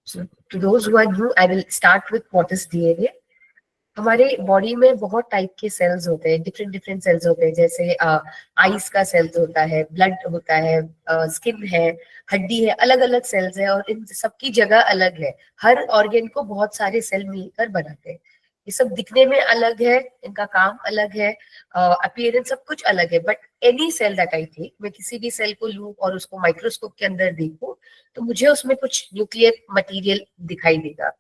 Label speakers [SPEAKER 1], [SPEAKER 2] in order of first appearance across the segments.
[SPEAKER 1] So to those who are new, I will start with what is DNA. हमारे body में बहुत type के sales होते हैं, डिफरेंट डिफरेंट सेल्स होते हैं, जैसे आइस का सेल्स होता है, ब्लड होता है, स्किन है, हड्डी है, अलग अलग सेल्स है और इन सबकी जगह अलग है। हर ऑर्गेन को बहुत सारे सेल मिलकर बनाते हैं। ये सब दिखने में अलग है, इनका काम अलग है, अपीयरेंस सब कुछ अलग है, but any cell that I take, मैं किसी भी सेल को लूं और उसको माइक्रोस्कोप के अंदर देखूं तो मुझे उसमें कुछ न्यूक्लियर मटेरियल दिखाई देगा,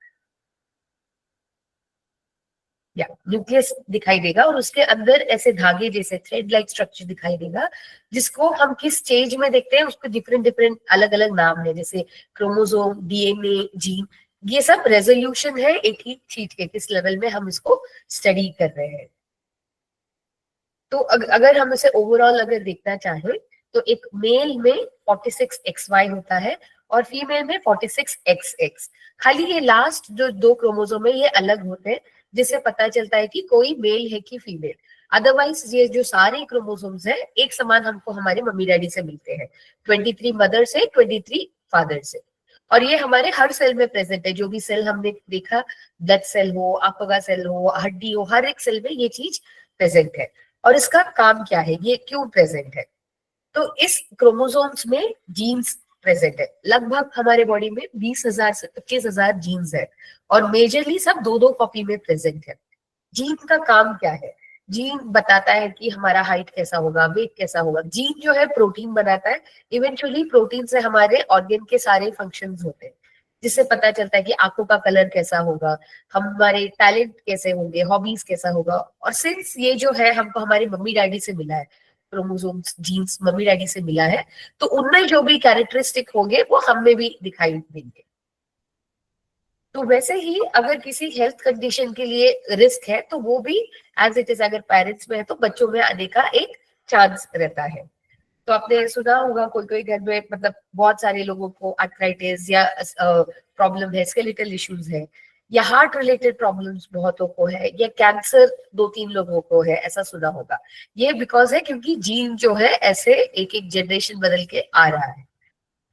[SPEAKER 1] या न्यूक्लियस दिखाई देगा और उसके अंदर ऐसे धागे जैसे थ्रेड लाइक स्ट्रक्चर दिखाई देगा, जिसको हम किस स्टेज में देखते हैं उसको डिफरेंट डिफरेंट अलग अलग नाम है, जैसे क्रोमोसोम, डीएनए, जीन। ये सब रेजोल्यूशन है एक ही चीज के, किस लेवल में हम इसको स्टडी कर रहे हैं। तो अगर हम इसे ओवरऑल अगर देखना चाहें तो एक मेल में 46XY होता है और फीमेल में 46XX। खाली ये लास्ट जो दो क्रोमोसोम है ये अलग होते हैं, जिससे पता चलता है कि कोई मेल है कि फीमेल। अदरवाइज ये जो सारे क्रोमोसोम्स है एक समान हमको हमारे मम्मी डैडी से मिलते हैं, 23 मदर से, 23 फादर से। और ये हमारे हर सेल में प्रेजेंट है, जो भी सेल हमने देखा, ब्लड सेल हो, आंखों का सेल हो, हड्डी हो, हर एक सेल में ये चीज प्रेजेंट है। और इसका काम क्या है, ये क्यों प्रेजेंट है? तो इस क्रोमोसोम्स में जीन्स प्रेजेंट है। लगभग हमारे बॉडी में 20,000 से 25,000 जीन्स है और मेजरली सब दो दो कॉपी में प्रेजेंट है। जीन का काम क्या है? जीन बताता है कि हमारा हाइट कैसा होगा, वेट कैसा होगा। जीन जो है प्रोटीन बनाता है। इवेंचुअली प्रोटीन से हमारे ऑर्गन के सारे फंक्शंस होते हैं, जिससे पता चलता है कि आंखों का कलर कैसा होगा, हमारे टैलेंट कैसे होंगे, हॉबीज कैसा होगा। और सिंस ये जो है हमको हमारे मम्मी डैडी से मिला है, क्रोमोसोम्स जीन्स मम्मी डैडी से मिला है, तो उनमें जो भी कैरेक्टरिस्टिक होंगे वो हमें भी दिखाई देंगे। तो वैसे ही अगर किसी हेल्थ कंडीशन के लिए रिस्क है तो वो भी एज इट इज, अगर पेरेंट्स में है तो बच्चों में आने का एक चांस रहता है। तो आपने सुना होगा कोई कोई घर में, मतलब बहुत सारे लोगों को आर्थराइटिस या प्रॉब्लम है, स्केलेटल इश्यूज है, या हार्ट रिलेटेड प्रॉब्लम्स बहुतों को है, या कैंसर 2-3 लोगों को है, ऐसा सुना होगा। ये बिकॉज है क्योंकि जीन जो है ऐसे एक एक जनरेशन बदल के आ रहा है।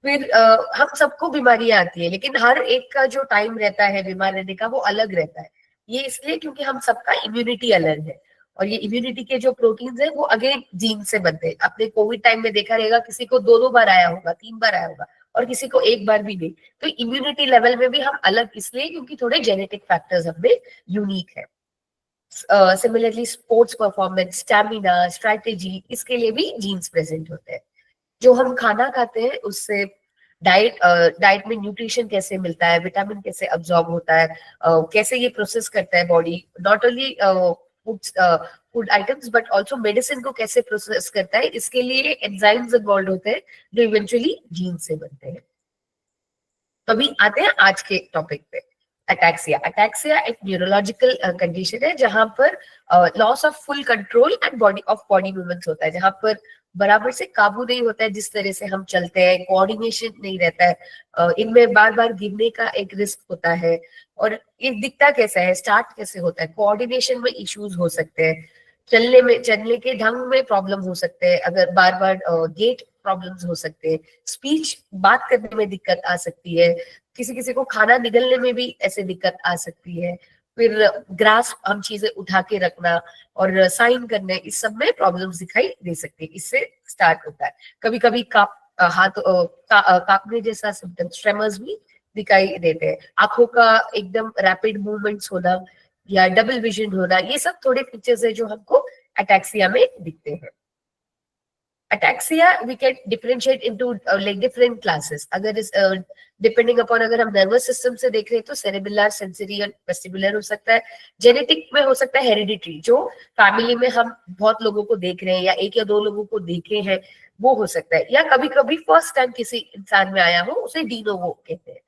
[SPEAKER 1] फिर हम सबको बीमारियां आती है, लेकिन हर एक का जो टाइम रहता है बीमार रहने का वो अलग रहता है। ये इसलिए क्योंकि हम सबका इम्यूनिटी अलग है, और ये इम्यूनिटी के जो प्रोटीन्स है वो अगेन जीन से बनते हैं। आपने कोविड टाइम में देखा रहेगा किसी को 2-2 बार आया होगा, 3 बार आया होगा, और किसी को एक बार भी नहीं। तो इम्यूनिटी लेवल में भी हम अलग इसलिए क्योंकि थोड़े जेनेटिक फैक्टर्स हमें यूनिक है। Similarly sports performance, stamina, strategy, इसके लिए भी जीन्स प्रेजेंट होते हैं। जो हम खाना खाते हैं उससे डाइट में न्यूट्रिशन कैसे मिलता है, विटामिन कैसे अब्सॉर्ब होता है, कैसे ये प्रोसेस करता है body, not only food items but also medicine को कैसे प्रोसेस करता है, इसके लिए एंजाइम्स इन्वॉल्व होते हैं जो इवेंचुअली जीन से बनते हैं। तो अभी आते हैं आज के टॉपिक पे, अटैक्सिया। अटैक्सिया एक न्यूरोलॉजिकल कंडीशन है जहां पर loss of full control and body movements होता है, जहां पर बराबर से काबू नहीं होता है जिस तरह से हम चलते हैं, कोऑर्डिनेशन नहीं रहता है, इनमें बार बार गिरने का एक रिस्क होता है। और ये दिखता कैसा है, स्टार्ट कैसे होता है? कोऑर्डिनेशन में इश्यूज हो सकते हैं, चलने के ढंग में प्रॉब्लम हो सकते हैं, अगर बार बार गेट प्रॉब्लम्स हो सकते हैं, स्पीच बात करने में दिक्कत आ सकती है, किसी किसी को खाना निगलने में भी ऐसे दिक्कत आ सकती है। फिर ग्रास्प, हम चीजें उठा के रखना और साइन करने, इस सब में प्रॉब्लम्स दिखाई दे सकती है। इससे स्टार्ट होता है। कभी कभी कांपने जैसा सिम्टम्स, ट्रेमर्स भी दिखाई देते हैं। आंखों का एकदम रैपिड मूवमेंट्स होना या डबल विजन होना, ये सब थोड़े फीचर्स है जो हमको अटैक्सिया में दिखते हैं। Ataxia we can differentiate into like different classes. अगर इस डिपेंडिंग अपॉन, अगर हम नर्वस सिस्टम से देख रहे हैं तो सेरेबुलर, सेंसरी और वेस्टिबुलर हो सकता है। जेनेटिक में हो सकता है हेरिडिटरी, जो फैमिली में हम बहुत लोगों को देख रहे हैं या एक या दो लोगों को देखे हैं वो हो सकता है, या कभी कभी फर्स्ट टाइम किसी इंसान में आया हो, उसे डी नोवो कहते हैं।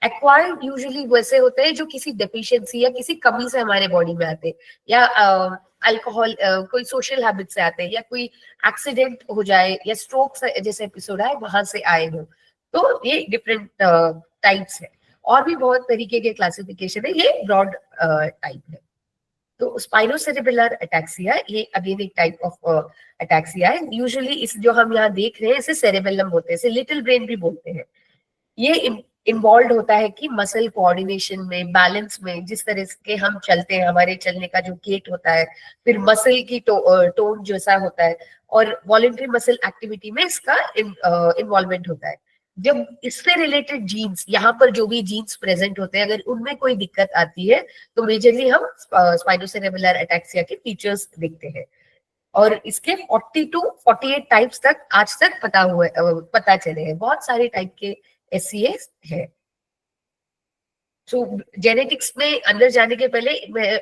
[SPEAKER 1] एक्वायर्ड यूजुअली वैसे होते हैं जो किसी डेफिशिएंसी या किसी कमी से हमारे बॉडी में आते हैं, या अल्कोहल, कोई सोशल हैबिट से आते हैं, या कोई एक्सीडेंट हो जाए या स्ट्रोक जैसे एपिसोड आए वहां से आए हो। तो ये डिफरेंट टाइप्स है, और भी बहुत तरीके के क्लासिफिकेशन है, ये ब्रॉड टाइप है। तो स्पाइनोसेरेब्रल अटैक्सिया ये अगेन एक टाइप ऑफ अटैक्सिया है। यूजुअली इस जो हम यहाँ देख रहे हैं इसे सेरेबेलम बोलते हैं, इसे लिटिल ब्रेन भी बोलते हैं। ये इन्वॉल्व होता है कि मसल कोऑर्डिनेशन में, बैलेंस में, जिस तरह के हम चलते हैं, हमारे चलने का जो गेट होता है, फिर मसल की टोन जैसा होता है, और वॉलेंट्री मसल एक्टिविटी में इसका इन्वॉल्वमेंट होता है। जब इससे रिलेटेड जीन्स, यहाँ पर जो भी जीन्स प्रेजेंट होते हैं, अगर उनमें कोई दिक्कत आती है तो मेजरली हम स्पाइनोसेरेब्रल अटैक्सिया के फीचर्स देखते हैं। और इसके 40 टू 48 टाइप्स तक आज तक पता चले हैं। बहुत सारे टाइप के SCA है। सो जेनेटिक्स में अंदर जाने के पहले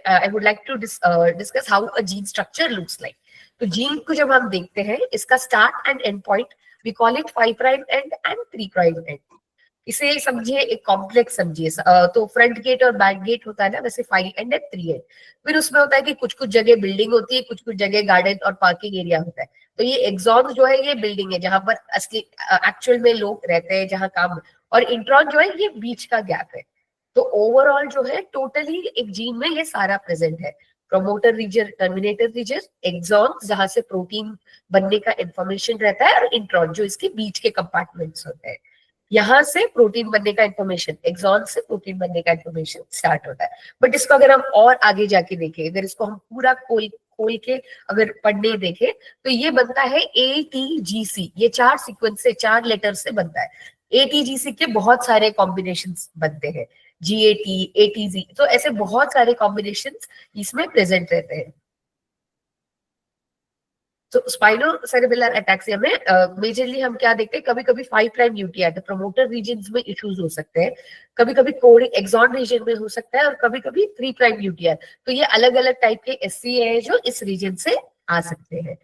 [SPEAKER 1] I would like to discuss how a gene structure looks like. तो जीन को जब हम देखते हैं, इसका start and end point we call it 5 prime end and 3 prime end. इसे समझिए एक कॉम्प्लेक्स समझिए। तो फ्रंट गेट और बैक गेट होता है ना, वैसे 5 एंड 3 एंड। फिर उसमें होता है कि कुछ कुछ जगह बिल्डिंग होती है, कुछ कुछ जगह गार्डन और पार्किंग एरिया होता है। तो ये एक्सॉन जो है ये बिल्डिंग है, जहां पर असली एक्चुअल में लोग रहते हैं, जहां काम। और इंट्रॉन जो है ये बीच का गैप है। तो ओवरऑल जो है टोटली एक जीन में ये सारा प्रेजेंट है। Promoter region, terminator region, exon जहां से प्रोटीन बनने का इंफॉर्मेशन रहता है, और इंट्रॉन जो इसके बीच के कंपार्टमेंट्स होते हैं। यहाँ से प्रोटीन बनने का इंफॉर्मेशन, एक्सॉन से प्रोटीन बनने का इंफॉर्मेशन स्टार्ट होता है। बट इसको अगर हम और आगे जाके देखें, अगर इसको हम पूरा खोल खोल के अगर पढ़ने देखें, तो ये बनता है ATGC। ये 4 सीक्वेंस से, 4 लेटर से बनता है। ATGC के बहुत सारे कॉम्बिनेशन बनते हैं, GAT, ATG, तो ऐसे बहुत सारे कॉम्बिनेशन इसमें प्रेजेंट रहते हैं। तो स्पाइनोसेरेब्रल अटैक्सिया में मेजरली हम क्या देखते हैं, कभी कभी 5 प्राइम यूटीआई, तो प्रमोटर रीजन में इश्यूज हो सकते हैं, कभी कभी कोडिंग एक्सॉन रीजन में हो सकता है, और कभी कभी 3 प्राइम यूटीआई। तो ये अलग अलग टाइप के SCA है जो इस रीजन से आ सकते हैं।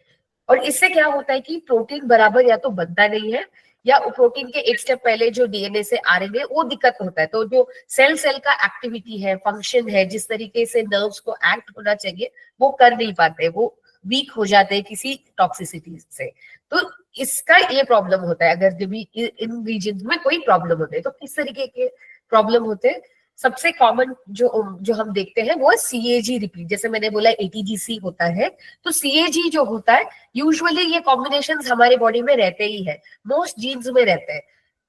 [SPEAKER 1] और इससे क्या होता है कि प्रोटीन बराबर या तो बनता नहीं है, या प्रोटीन के एक स्टेप पहले जो DNA से RNA, वो दिक्कत होता है। तो जो सेल सेल का एक्टिविटी है, फंक्शन है, जिस तरीके से नर्व्स को एक्ट होना चाहिए, वो कर नहीं पाते, वो वीक हो जाते हैं किसी टॉक्सिसिटी से। तो इसका ये प्रॉब्लम होता है। अगर जब भी इन रीजन में कोई प्रॉब्लम होते हैं, तो किस तरीके के प्रॉब्लम होते हैं? सबसे कॉमन जो जो हम देखते हैं वो है CAG रिपीट। जैसे मैंने बोला ATGC होता है, तो CAG जो होता है, यूजुअली ये कॉम्बिनेशन हमारे बॉडी में रहते ही है, मोस्ट जीन्स में रहते हैं।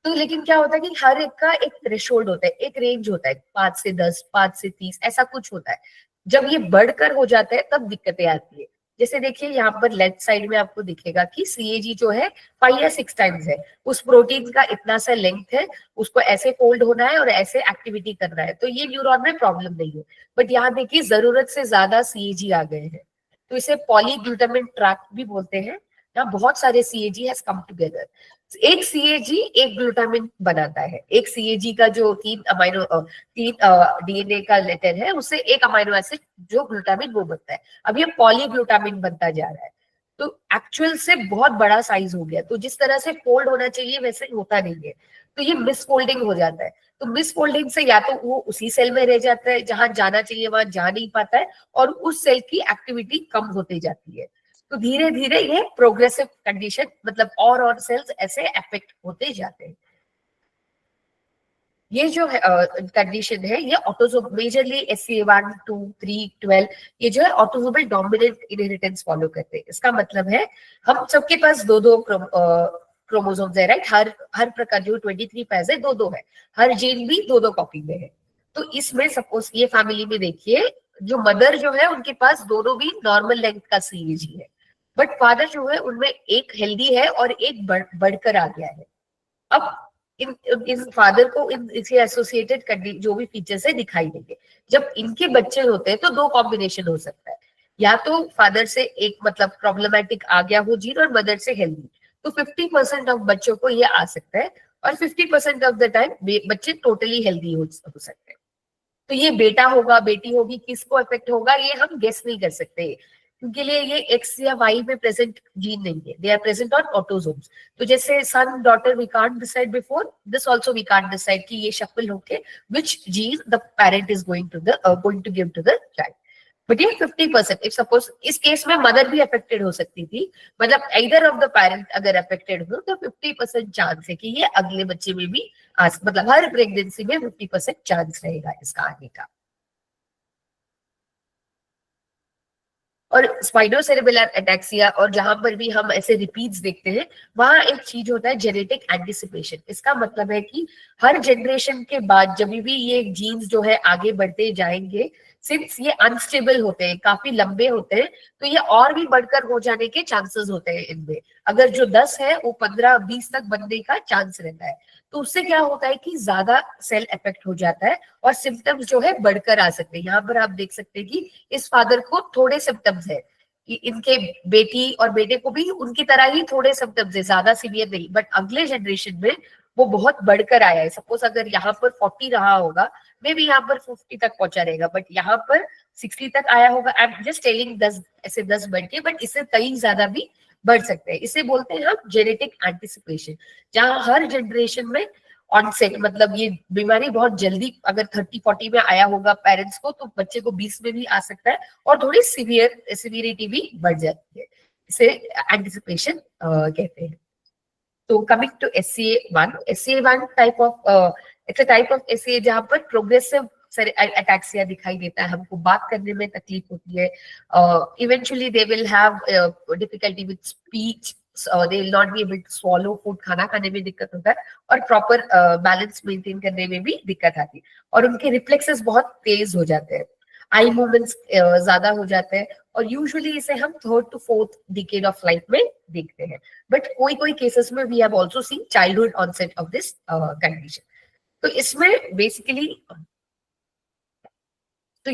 [SPEAKER 1] तो लेकिन क्या होता है कि हर एक का एक थ्रेशोल्ड होता है, एक रेंज होता है, 5 से 10, 5 से 30, ऐसा कुछ होता है। जब ये बढ़कर हो जाता है तब दिक्कतें आती है। जैसे देखिए यहाँ पर लेफ्ट साइड में आपको दिखेगा कि CAG जो है 5 या 6 टाइम्स है। उस प्रोटीन का इतना सा लेंथ है, उसको ऐसे फोल्ड होना है और ऐसे एक्टिविटी करना है, तो ये न्यूरॉन में प्रॉब्लम नहीं है। बट यहाँ देखिए जरूरत से ज्यादा CAG आ गए हैं, तो इसे पॉलीग्लूटामिन ट्रैक भी बोलते हैं। यहाँ बहुत सारे CAG हैज कम टुगेदर। एक CAG एक ग्लूटामिन बनाता है। एक CAG का जो 3 DNA का लेटर है, उससे एक अमाइनो एसिड जो ग्लूटामिन वो बनता है। अब ये पॉलीग्लूटामिन बनता जा रहा है, तो एक्चुअल से बहुत बड़ा साइज हो गया। तो जिस तरह से फोल्ड होना चाहिए वैसे होता नहीं है, तो ये मिसफोल्डिंग हो जाता है। तो मिसफोल्डिंग से या तो वो उसी सेल में रह जाता है, जहां जाना चाहिए वहां जा नहीं पाता है, और उस सेल की एक्टिविटी कम होती जाती है। तो धीरे धीरे ये प्रोग्रेसिव कंडीशन, मतलब और सेल्स ऐसे अफेक्ट होते जाते हैं। ये जो कंडीशन है, ये ऑटोसोम मेजरली SCA1, 2, 3, 12, ये जो है ऑटोसोमल डोमिनेंट इनहेरिटेंस फॉलो करते हैं। इसका मतलब है हम सबके पास दो दो क्रोमोसोम्स है, राइट? हर प्रकार जो 23 पेयर्स है, दो दो है। हर जीन भी दो दो कॉपी में है। तो इसमें सपोज ये फैमिली में देखिए, जो मदर जो है उनके पास दोनों भी नॉर्मल लेंथ का CAG है, बट फादर जो है उनमें एक हेल्दी है और एक बढ़कर आ गया है। अब इन फादर को इन इसे एसोसिएटेड जो भी फीचर्स है दिखाई देंगे। जब इनके बच्चे होते हैं तो दो कॉम्बिनेशन हो सकता है, या तो फादर से एक मतलब प्रॉब्लमेटिक आ गया हो जीन, और मदर से हेल्दी। तो 50% ऑफ बच्चों को ये आ सकता है, और 50% ऑफ द टाइम बच्चे टोटली हेल्दी हो सकते हैं। तो ये बेटा होगा, बेटी होगी, किसको अफेक्ट होगा ये हम गेस नहीं कर सकते, क्योंकि लिए ये एक्स या वाई में प्रेजेंट जीन नहीं है, they are present on autosomes. तो जैसे son daughter we can't decide before this, also we can't decide कि ये शफल होके which gene the parent is going to give to the child. But ये 50%, if suppose इस case में mother भी affected हो सकती थी, मतलब either ऑफ द पेरेंट अगर अफेक्टेड हो, तो 50% चांस है कि ये अगले बच्चे में भी मतलब हर प्रेगनेंसी में 50% चांस रहेगा इसका आने का। और स्पाइनोसेरेबेलर एटैक्सिया और जहां पर भी हम ऐसे रिपीट्स देखते हैं, वहां एक चीज होता है जेनेटिक एंटिसिपेशन। इसका मतलब है कि हर जनरेशन के बाद जब भी ये जीन्स जो है आगे बढ़ते जाएंगे, सिंस ये अनस्टेबल होते हैं, काफी लंबे होते हैं, तो ये और भी बढ़कर हो जाने के चांसेस होते हैं इनमें। अगर जो 10 है वो 15-20 तक बनने का चांस रहता है। तो उससे क्या होता है कि ज्यादा सेल इफेक्ट हो जाता है और सिम्टम्स जो है बढ़कर आ सकते हैं। यहाँ पर आप देख सकते हैं कि इस फादर को थोड़े सिम्टम्स है, कि इनके बेटी और बेटे को भी उनकी तरह ही थोड़े सिम्टम्स है, ज्यादा सीवियर नहीं, बट अगले जनरेशन में वो बहुत बढ़कर आया है। सपोज अगर यहाँ पर 40 रहा होगा, मे बी यहाँ पर 50 तक पहुंचा रहेगा, बट यहाँ पर 60 तक आया होगा। आई एम जस्ट टेलिंग 10 ऐसे 10 बढ़ के, बट इससे कई ज्यादा भी बढ़ सकते हैं। इसे बोलते हैं हम जेनेटिक एंटिसिपेशन, जहां हर जनरेशन में ऑनसेट, मतलब ये बीमारी बहुत जल्दी अगर 30-40 में आया होगा पेरेंट्स को, तो बच्चे को 20 में भी आ सकता है और थोड़ी सिवियरिटी भी बढ़ जाती है। इसे एंटिसिपेशन कहते हैं। तो coming to SCA1, SCA1 type of it's a type of SCA जहां पर प्रोग्रेसिव अटैक्सिया दिखाई देता है, हमको बात करने में तकलीफ होती है, eventually they will have difficulty with speech, they will not be able to swallow food, खाना खाने में दिक्कत होता है, और प्रॉपर बैलेंस मेंटेन करने में भी दिक्कत आती है, और उनके रिफ्लेक्सेस बहुत तेज हो जाते हैं, आई मूवमेंट्स ज्यादा हो जाते हैं, और यूजुअली इसे हम 3rd to 4th decade of life में देखते हैं। बट कोई कोई केसेस में we have also seen childhood onset of this condition. तो इसमें बेसिकली, तो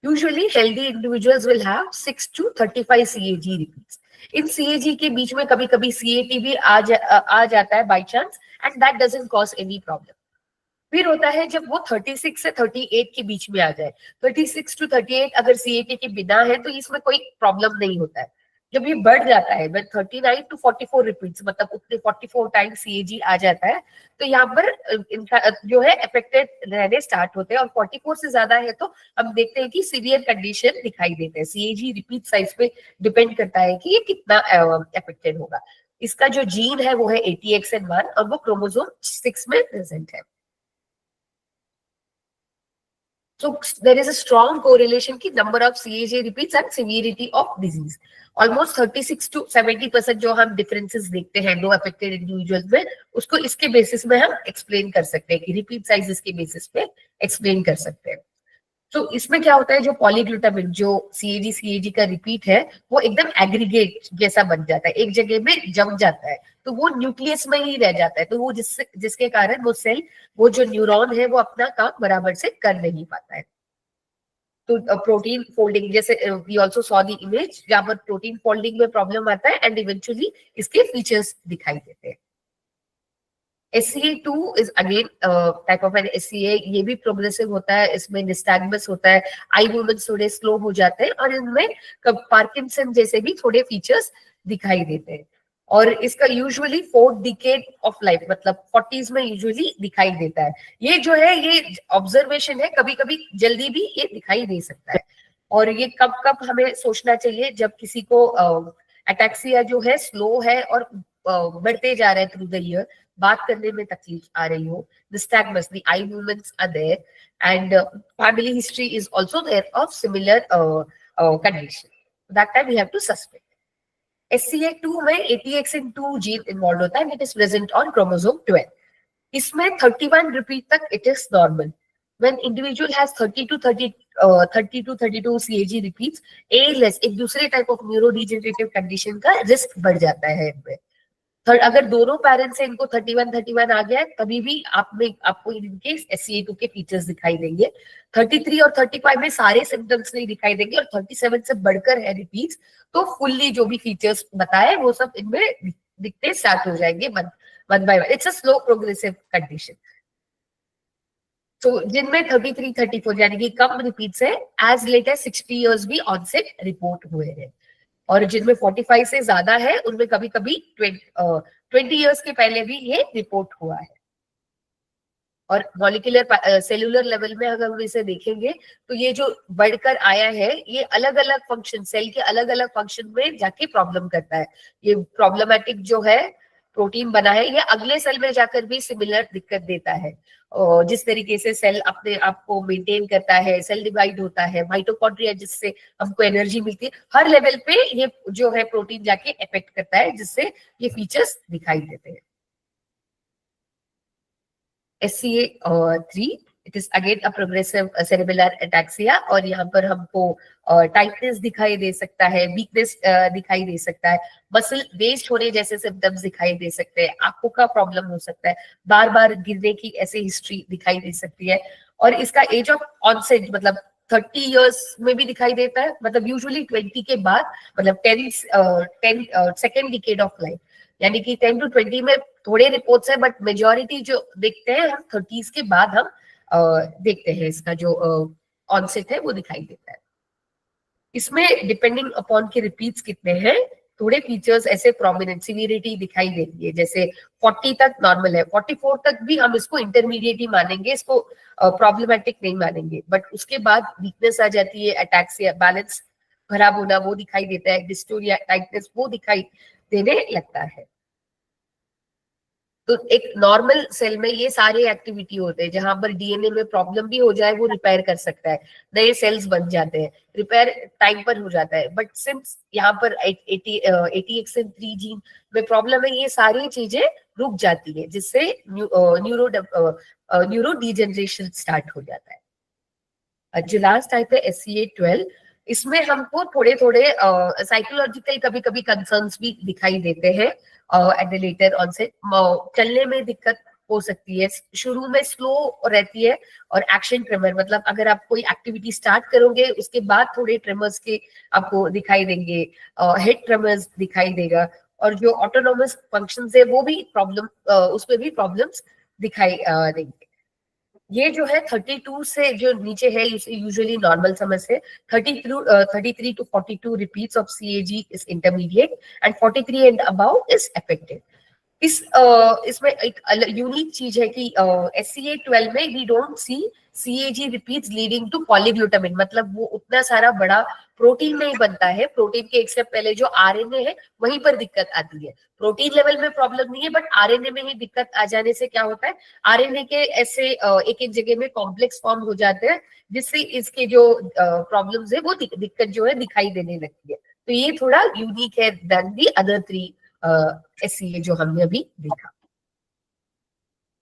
[SPEAKER 1] usually healthy individuals will have 6 to 35 CAG repeats. इन CAG के बीच में कभी कभी CAT भी आ जाता है by chance, and that doesn't cause any problem. फिर होता है जब वो 36 से 38 के बीच में आ जाए, 36 to 38 अगर CAT के बिना है तो इसमें कोई प्रॉब्लम नहीं होता है। जब ये बढ़ जाता है, 39 to 44 रिपीट्स, मतलब उतने 44 टाइम्स CAG आ जाता है, तो यहाँ पर जो है अफेक्टेड रहने स्टार्ट होते हैं, और 44 से ज्यादा है तो हम देखते हैं कि सीवियर कंडीशन दिखाई देते हैं। CAG रिपीट साइज पे डिपेंड करता है कि ये कितना अफेक्टेड होगा। इसका जो जीन है वो है ATXN1 और वो क्रोमोसोम 6 में प्रेजेंट है। So there is a strong correlation की number of CAG repeats and severity of disease. Almost 36 to 70% जो हम differences देखते हैं दो affected individuals में, उसको इसके basis में हम explain कर सकते हैं, कि repeat sizes के basis पे explain कर सकते हैं। तो इसमें क्या होता है, जो पॉलीग्लूटामिन, जो CAG का रिपीट है, वो एकदम एग्रीगेट जैसा बन जाता है, एक जगह में जम जाता है, तो वो न्यूक्लियस में ही रह जाता है, तो वो जिसके कारण वो सेल, वो जो न्यूरॉन है वो अपना काम बराबर से कर नहीं पाता है। तो प्रोटीन फोल्डिंग, जैसे we also saw the image जहां पर प्रोटीन फोल्डिंग में प्रॉब्लम आता है, एंड इवेंचुअली इसके फीचर्स दिखाई देते हैं। SCA2 is again type of an SCA, ये भी प्रोग्रेसिव होता है, इसमें निस्टैग्मस होता है, आई मूवमेंट्स थोड़े स्लो हो जाते हैं, और इनमें पार्किंसन जैसे भी थोड़े फीचर्स दिखाई देते हैं। और इसका usually 4th decade of life, मतलब 40s में यूजुअली दिखाई देता है। ये जो है ये ऑब्जर्वेशन है, कभी कभी जल्दी भी ये दिखाई दे सकता है। और ये कब कब हमें सोचना चाहिए, जब किसी को अटैक्सिया जो है स्लो है और बढ़ते जा रहे हैं थ्रू द ईयर, बात करने में तकलीफ आ रही हो, nystagmus, the eye movements are there, and family history is also there of similar condition. That time we have to suspect. SCA2 में ATXN2 जीन इन्वॉल्व होता है, it is present on chromosome 12. इसमें 31 रिपीट तक it is normal. When individual has 30 to 32 CAG repeats, ALS एक दूसरे type of neurodegenerative condition का risk बढ़ जाता है इनमें। अगर दोनों पेरेंट्स से इनको 31 आ गया है, तभी भी आपको इनके SCA2 के फीचर्स दिखाई देंगे। 33 और 35 में सारे सिम्टम्स नहीं दिखाई देंगे, और 37 से बढ़कर है रिपीट्स, तो फुल्ली जो भी फीचर्स बताए वो सब इनमें दिखते स्टार्ट हो जाएंगे one by one. It's a slow progressive condition. तो जिनमें 33, 34 यानी कि कम रिपीट्स है, एज लेट एज 60 इयर्स भी ऑनसेट रिपोर्ट हुए हैं, और जिनमें 45 से ज्यादा है उनमें कभी कभी 20 इयर्स के पहले भी ये रिपोर्ट हुआ है। और मॉलिक्यूलर सेलुलर लेवल में अगर हम इसे देखेंगे, तो ये जो बढ़कर आया है, ये अलग अलग फंक्शन, सेल के अलग अलग फंक्शन में जाके प्रॉब्लम करता है। ये प्रॉब्लमेटिक जो है प्रोटीन बना है, ये अगले सेल में जाकर भी सिमिलर दिक्कत देता है। और जिस तरीके से सेल अपने आप को मेंटेन करता है, सेल डिवाइड होता है, माइटोकॉन्ड्रिया जिससे हमको एनर्जी मिलती है, हर लेवल पे ये जो है प्रोटीन जाके इफेक्ट करता है, जिससे ये फीचर्स दिखाई देते हैं। SCA3, it is again a progressive cerebellar ataxia, और यहाँ पर हमको टाइटनेस दिखाई दे सकता है, वीकनेस दिखाई दे सकता है, मसल वेस्ट होने जैसे सिम्टम्स दिखाई दे सकते हैं, आंखों का प्रॉब्लम हो सकता है, बार बार गिरने की ऐसी हिस्ट्री दिखाई दे सकती है। और इसका एज ऑफ ऑनसेट मतलब 30 इयर्स में भी दिखाई देता है, मतलब यूजुअली 20 के बाद, मतलब 10 सेकेंड डिकेड ऑफ लाइफ, यानी कि 10 to 20 में थोड़े रिपोर्ट्स है, बट मेजोरिटी जो देखते हैं हम 30s के बाद हम देखते हैं इसका जो ऑनसेट है वो दिखाई देता है। इसमें डिपेंडिंग अपॉन के रिपीट्स कितने हैं, थोड़े फीचर्स ऐसे प्रोमिनेंट सिवियरिटी दिखाई देती है, जैसे 40 तक नॉर्मल है, 44 तक भी हम इसको इंटरमीडिएट ही मानेंगे, इसको प्रॉब्लमेटिक नहीं मानेंगे, बट उसके बाद वीकनेस आ जाती है, अटैक्सिया, बैलेंस खराब होना वो दिखाई देता है, डिस्टोनिया, टाइटनेस वो दिखाई देने लगता है। तो एक नॉर्मल सेल में ये सारे एक्टिविटी होते हैं, जहां पर डीएनए में प्रॉब्लम भी हो जाए वो रिपेयर कर सकता है, नए सेल्स बन जाते हैं, रिपेयर टाइम पर हो जाता है। बट सिंस यहाँ पर ATXN3 जीन में प्रॉब्लम है, ये सारी चीजें रुक जाती है, जिससे न्यूरो डिजेनरेशन स्टार्ट हो जाता है। जो लास्ट टाइप है SCA12, इसमें हमको थोड़े थोड़े साइकोलॉजिकल कभी कभी कंसर्न्स भी दिखाई देते हैं एट द लेटर ऑनसेट। चलने में दिक्कत हो सकती है, शुरू में स्लो रहती है, और एक्शन ट्रेमर मतलब अगर आप कोई एक्टिविटी स्टार्ट करोगे उसके बाद थोड़े ट्रेमर्स के आपको दिखाई देंगे, हेड ट्रेमर्स दिखाई देगा, और जो ऑटोनोमस फंक्शंस है वो भी प्रॉब्लम, उसमें भी प्रॉब्लम्स दिखाई देंगे। ये जो है 32 से जो नीचे है इसे यूजुअली नॉर्मल समझ है, 33 to 42 repeats of CAG is intermediate and 43 and above is affected. इसमें एक यूनिक चीज है कि SCA12 में we don't see CAG repeats leading to polyglutamine, मतलब वो उतना सारा बड़ा प्रोटीन नहीं बनता है, प्रोटीन के एक स्टेप पहले जो RNA है वहीं पर दिक्कत आती है। प्रोटीन लेवल में प्रॉब्लम नहीं है, बट RNA में ही दिक्कत आ जाने से क्या होता है, RNA के ऐसे एक एक जगह में कॉम्प्लेक्स फॉर्म हो जाते हैं, जिससे इसके जो प्रॉब्लम्स है वो दिक्कत जो है दिखाई देने लगती है। तो ये थोड़ा यूनिक है देन दी अदर 3 SCA जो हमने अभी देखा।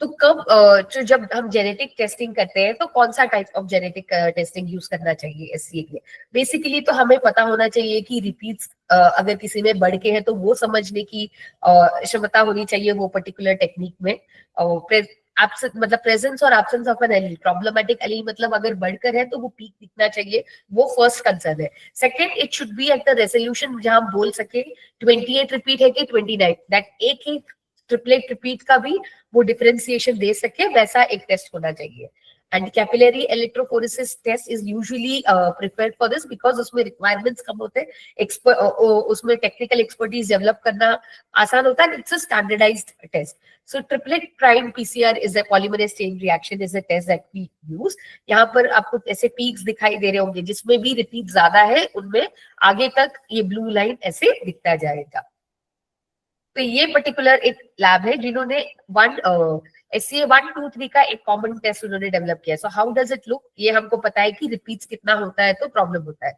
[SPEAKER 1] तो तो जब हम जेनेटिक टेस्टिंग करते हैं तो कौन सा type of genetic testing use करना चाहिए SCA के लिए? बेसिकली तो हमें पता होना चाहिए कि रिपीट्स अगर किसी में बढ़ के है तो वो समझने की क्षमता होनी चाहिए वो पर्टिकुलर टेक्निक में। मतलब प्रेजेंस और absence of an allele, problematic allele मतलब अगर बढ़कर है तो वो पीक दिखना चाहिए, वो फर्स्ट कंसर्न है। Second, it should be at the resolution जहां हम बोल सके 28 रिपीट है कि 29, दैट एक ही ट्रिपलेट रिपीट का भी वो डिफरेंशिएशन दे सके, वैसा एक टेस्ट होना चाहिए। And capillary electrophoresis test is usually preferred for this because उसमें रिक्वायरमेंट्स कम होते हैं, उसमें टेक्निकल एक्सपर्टीज डेवलप करना आसान होता है, it's a standardised test. So triplet prime PCR is a polymerase chain reaction, is a test that we use. यहाँ पर आपको ऐसे पीक्स दिखाई दे रहे होंगे, जिसमें भी रिपीट ज्यादा है उनमें आगे तक ये ब्लू लाइन ऐसे दिखता जाएगा। तो ये पर्टिकुलर एक लैब है जिन्होंने SCA1, 2, 3 का एक कॉमन टेस्ट उन्होंने डेवलप किया। So how does it look, ये हमको पता है कि रिपीट्स कितना होता है तो प्रॉब्लम होता है।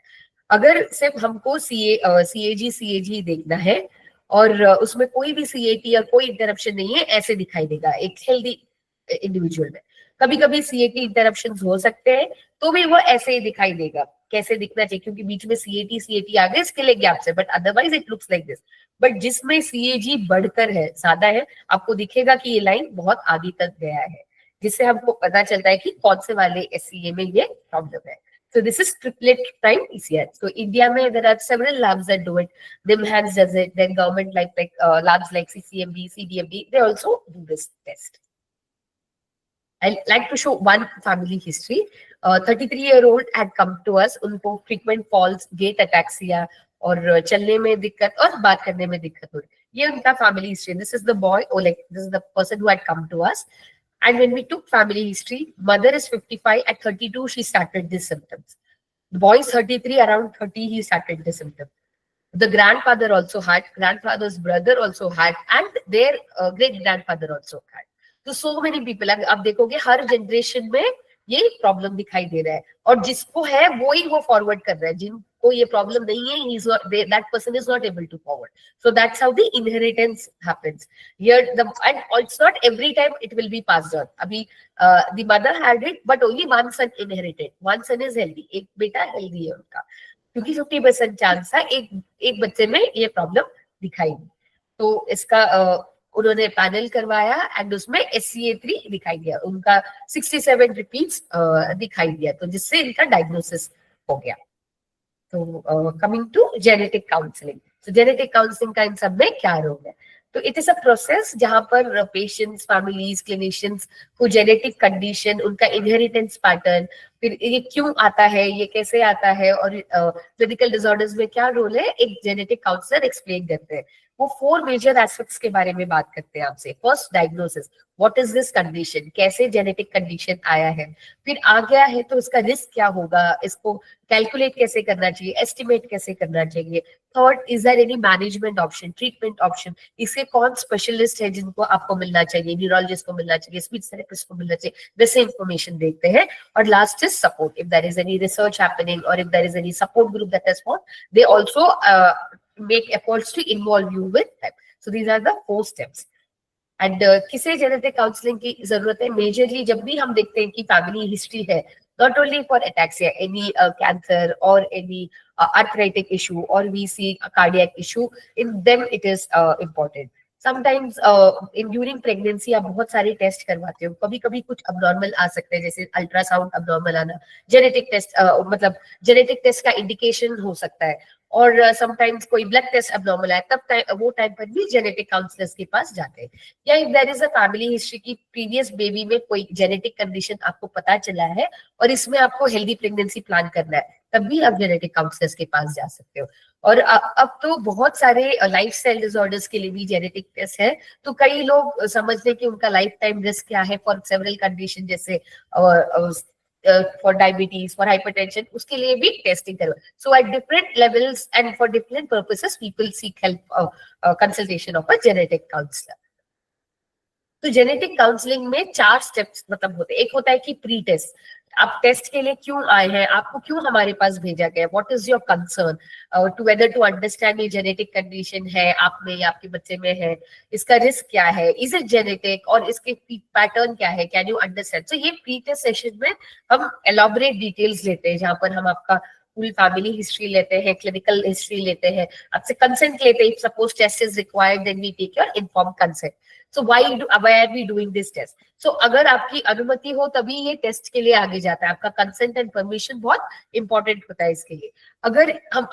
[SPEAKER 1] अगर सिर्फ हमको CAG देखना है और उसमें कोई भी CAT या कोई इंटरप्शन नहीं है, ऐसे दिखाई देगा एक हेल्दी इंडिविजुअल में। कभी कभी CAT इंटरप्शन हो सकते हैं तो भी वो ऐसे ही दिखाई देगा, कैसे दिखना चाहिए, क्योंकि बीच में CAT आ गए, इसके लिए गैप्स है, but otherwise it looks like this. But जिसमें CAG बढ़कर है, ज्यादा है, आपको दिखेगा कि ये लाइन बहुत आगे तक गया है, जिससे हमको पता चलता है कि कौन से वाले SCA में ये प्रॉब्लम है। So this is triplet prime PCR. So India में there are several labs that do it. NIMHANS does it. Then government like labs like CCMB, CDMB, they also do this test. I'd like to show one family history. 33-year-old had come to us. उनको frequent falls, gait ataxia और चलने में दिक्कत और बात करने में दिक्कत हो रही। ये उनका family history. This is the boy, or like this is the person who had come to us. And when we took family history, mother is 55. At 32, she started these symptoms. The boy is 33. Around 30, he started the symptom. the grandfather also had, grandfather's brother also had, and their great grandfather also had. तो so many people, आप देखोगे हर generation में ये problem दिखाई दे रहा है, और जिसको है वो ही वो फॉरवर्ड कर रहा है, जिनको ये प्रॉब्लम नहीं है, he is not, that person is not able to forward. So that's how the inheritance happens here. And it's not every time it will be passed on. अभी the mother had it, but only one son inherited. One son is healthy, एक बेटा healthy है उनका, क्योंकि 50% chance था एक बच्चे में ये प्रॉब्लम दिखाई दी। तो इसका उन्होंने पैनल करवाया एंड उसमें SCA3 दिखाई दिया, उनका 67 रिपीट्स दिखाई दिया, तो जिससे इनका डायग्नोसिस हो गया। तो कमिंग टू जेनेटिक काउंसलिंग, तो जेनेटिक काउंसलिंग का इन सब में क्या रोल है? तो इट इज अ प्रोसेस जहां पर पेशेंट्स, फैमिलीज, क्लिनिशियंस को जेनेटिक कंडीशन, उनका इनहेरिटेंस पैटर्न, फिर ये क्यों आता है, ये कैसे आता है, और क्लिनिकल डिसऑर्डर्स में क्या रोल है, एक जेनेटिक काउंसलर एक्सप्लेन करते हैं। वो 4 मेजर एस्पेक्ट्स के बारे में बात करते हैं आपसे। First, diagnosis, what is this condition, कैसे जेनेटिक कंडीशन आया है, फिर आ गया है तो इसका रिस्क क्या होगा, इसको कैलकुलेट कैसे करना चाहिए, एस्टिमेट कैसे करना चाहिए। Third, is there any management option, treatment option, इसके कौन स्पेशलिस्ट है जिनको आपको मिलना चाहिए, न्यूरोलॉजिस्ट को मिलना चाहिए, स्पीच थेरेपिस्ट को मिलना चाहिए, वैसे इंफॉर्मेशन देखते हैं। और last is support, if there is any research happening और if there is any support group that is formed, they also make efforts to involve you with them. So these are the 4 steps. And किसे genetic counselling की जरूरत है? Majorly जब भी हम देखते हैं कि फैमिली हिस्ट्री है, not only for ataxia, any cancer और एनी आर्थराइटिक इशू और we see cardiac issue, in them it is important. Sometimes in during pregnancy आप बहुत सारे टेस्ट करवाते हो, कभी कभी कुछ अबनॉर्मल आ सकते हैं, जैसे अल्ट्रासाउंड अबनॉर्मल आना, जेनेटिक टेस्ट मतलब जेनेटिक टेस्ट का इंडिकेशन हो सकता है, और समटाइम्स कोई ब्लड टेस्ट अबनॉर्मल है, तब वो टाइम पर भी जेनेटिक काउंसलर्स के पास जाते हैं। या if there is a family history की प्रीवियस बेबी में कोई जेनेटिक कंडीशन आपको पता चला है और इसमें आपको हेल्दी प्रेगनेंसी प्लान करना है, तब भी आप जेनेटिक काउंसलर्स के पास जा सकते हो। और अब तो बहुत सारे लाइफस्टाइल डिसऑर्डर्स के लिए भी जेनेटिक टेस्ट है, तो कई लोग समझते हैं कि उनका लाइफ टाइम रिस्क क्या है फॉर सेवरल कंडीशन, जैसे for diabetes, for hypertension, उसके लिए भी टेस्टिंग करवा। So at different levels and for different purposes, people seek help, consultation of a genetic counselor. तो जेनेटिक काउंसलिंग में 4 स्टेप्स मतलब होते हैं। एक होता है कि प्री टेस्ट, आप टेस्ट के लिए क्यों आए हैं, आपको क्यों हमारे पास भेजा गया, what is your concern, to whether to understand ये जेनेटिक कंडीशन है आप में या आपके बच्चे में है, इसका रिस्क क्या है, इज इट जेनेटिक, और इसके पैटर्न क्या है, कैन यू अंडरस्टैंड। तो ये प्री टेस्ट सेशन में हम एलॉबरेट डिटेल्स लेते हैं, जहां पर हम आपका फुल फैमिली हिस्ट्री लेते हैं, क्लिनिकल हिस्ट्री लेते हैं, आपसे कंसेंट लेते हैं। Suppose test is required, then we take your inform consent. So why are we doing this test? So अगर आपकी अनुमति हो तभी ये टेस्ट के लिए आगे जाता है, आपका कंसेंट एंड परमिशन बहुत इंपॉर्टेंट होता है इसके लिए। अगर हम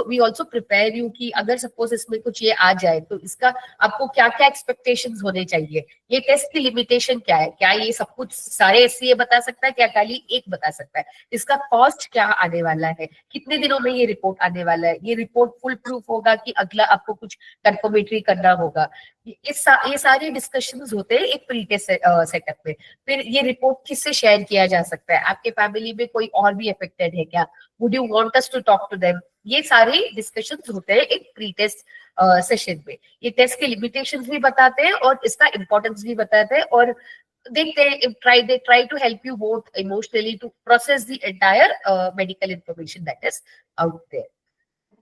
[SPEAKER 1] वी ऑल्सो प्रिपेयर यू कि अगर सपोज इसमें कुछ ये आ जाए तो इसका आपको क्या क्या एक्सपेक्टेशंस होने चाहिए, ये टेस्ट की लिमिटेशन क्या है, क्या ये सब कुछ सारे SCA बता सकता है, क्या खाली एक बता सकता है, इसका कॉस्ट क्या आने वाला है, कितने दिनों में ये रिपोर्ट आने वाला है, ये रिपोर्ट फुल प्रूफ होगा कि अगला आपको कुछ कंफर्मेटरी करना होगा। ये सारे डिस्कशंस होते हैं एक प्री टेस्ट सेटअप में। फिर ये रिपोर्ट किससे शेयर किया जा सकता है, आपके फैमिली में कोई और भी अफेक्टेड है क्या, would you want us to talk to them, ये सारे डिस्कशंस होते हैं एक प्री टेस्ट सेशन में। ये टेस्ट के लिमिटेशंस भी बताते हैं और इसका इंपॉर्टेंस भी बताते हैं, और देखते हैं they try to help you both emotionally to process the entire medical information that is out there.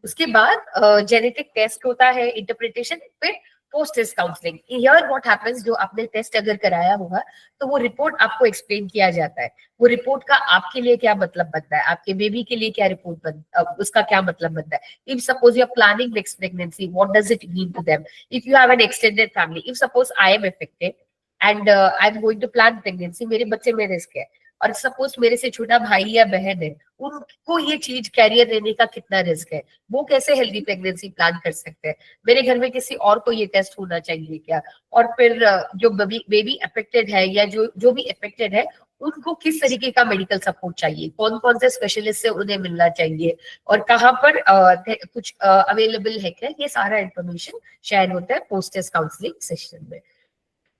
[SPEAKER 1] उसके बाद जेनेटिक टेस्ट होता है, इंटरप्रिटेशन, फिर post test counselling. Here what happens, जो आपने टेस्ट अगर कराया होगा तो वो रिपोर्ट आपको एक्सप्लेन किया जाता है, वो रिपोर्ट का आपके लिए क्या मतलब बनता है, आपके बेबी के लिए क्या रिपोर्ट उसका क्या मतलब बनता है। If suppose you are planning next pregnancy, what does it mean to them, if you have an extended family, if suppose I am affected and I am going to plan pregnancy, मेरे बच्चे में risk है, और suppose मेरे से छोटा भाई या बहन है, उनको ये चीज कैरियर लेने का कितना रिस्क है, वो कैसे हेल्दी प्रेगनेंसी प्लान कर सकते हैं, मेरे घर में किसी और को ये टेस्ट होना चाहिए क्या, और फिर जो बेबी अफेक्टेड है या जो भी अफेक्टेड है उनको किस तरीके का मेडिकल सपोर्ट चाहिए, कौन कौन से स्पेशलिस्ट से उन्हें मिलना चाहिए, और कहाँ पर कुछ अवेलेबल है क्या, ये सारा इंफॉर्मेशन शेयर होता है पोस्ट टेस्ट काउंसलिंग सेशन में।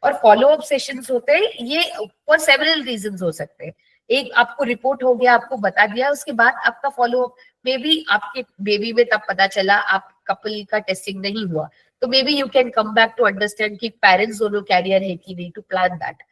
[SPEAKER 1] और फॉलो अप सेशंस होते हैं, ये फॉर सेवरल रीजंस हो सकते हैं। एक आपको रिपोर्ट हो गया, आपको बता दिया, उसके बाद आपका फॉलो अप में भी आपके बेबी में तब पता चला, आप कपल का टेस्टिंग नहीं हुआ, तो maybe you can come back to understand कि पेरेंट्स दोनों कैरियर है कि नहीं, to plan that.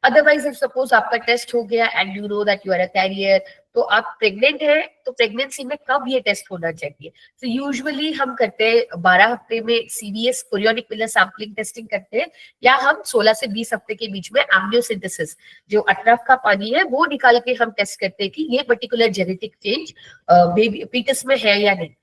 [SPEAKER 1] Otherwise if suppose आपका टेस्ट हो गया and you know that you are a carrier, तो आप प्रेग्नेंट है, तो प्रेगनेंसी में कब ये टेस्ट होना चाहिए? तो यूजुअली हम करते हैं 12 हफ्ते में CVS chorionic pillar sampling testing करते हैं, या हम 16 से 20 हफ्ते के बीच में एम्नियोसिंथेसिस, जो अट्राफ का पानी है वो निकाल के हम टेस्ट करते हैं कि ये particular genetic change baby Pitt's में है या नहीं।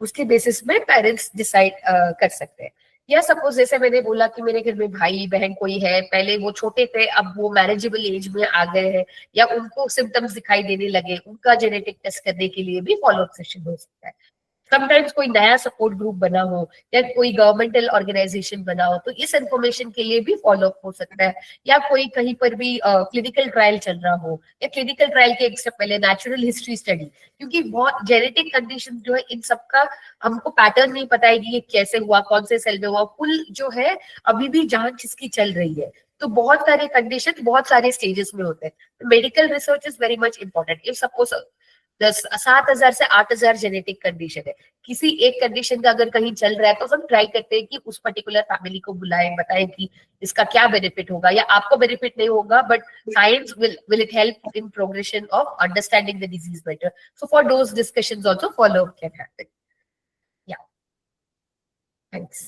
[SPEAKER 1] उसके बेसिस में पेरेंट्स डिसाइड कर सकते हैं। या सपोज जैसे मैंने बोला कि मेरे घर में भाई बहन कोई है, पहले वो छोटे थे, अब वो मैनेजेबल एज में आ गए हैं, या उनको सिम्टम्स दिखाई देने लगे, उनका जेनेटिक टेस्ट करने के लिए भी फॉलोअप सेशन हो सकता है। समटाइम्स कोई नया सपोर्ट ग्रुप बना हो, या कोई गवर्नमेंटल ऑर्गेनाइजेशन बना हो, तो इस इन्फॉर्मेशन के लिए भी फॉलोअप हो सकता है। या कोई कहीं पर भी क्लिनिकल ट्रायल चल रहा हो, या क्लिनिकल ट्रायल के एक स्टेप पहले नेचुरल हिस्ट्री स्टडी, क्योंकि बहुत जेनेटिक कंडीशन जो है इन सबका हमको पैटर्न नहीं पता है कि ये कैसे हुआ, कौन से सेल में हुआ, फुल जो है अभी भी जांच इसकी चल रही है। तो बहुत सारे कंडीशन बहुत सारे स्टेजेस में होते हैं। Medical research is very much important. If suppose 7,000 से 8,000 जेनेटिक कंडीशन है, किसी एक कंडीशन का अगर कहीं चल रहा है, तो हम ट्राई करते हैं कि उस पर्टिकुलर फैमिली को बुलाएं, बताएं कि इसका क्या बेनिफिट होगा, या आपको बेनिफिट नहीं होगा, but science will it help in progression of understanding the disease better. So for those discussions also follow up can happen. Yeah, thanks.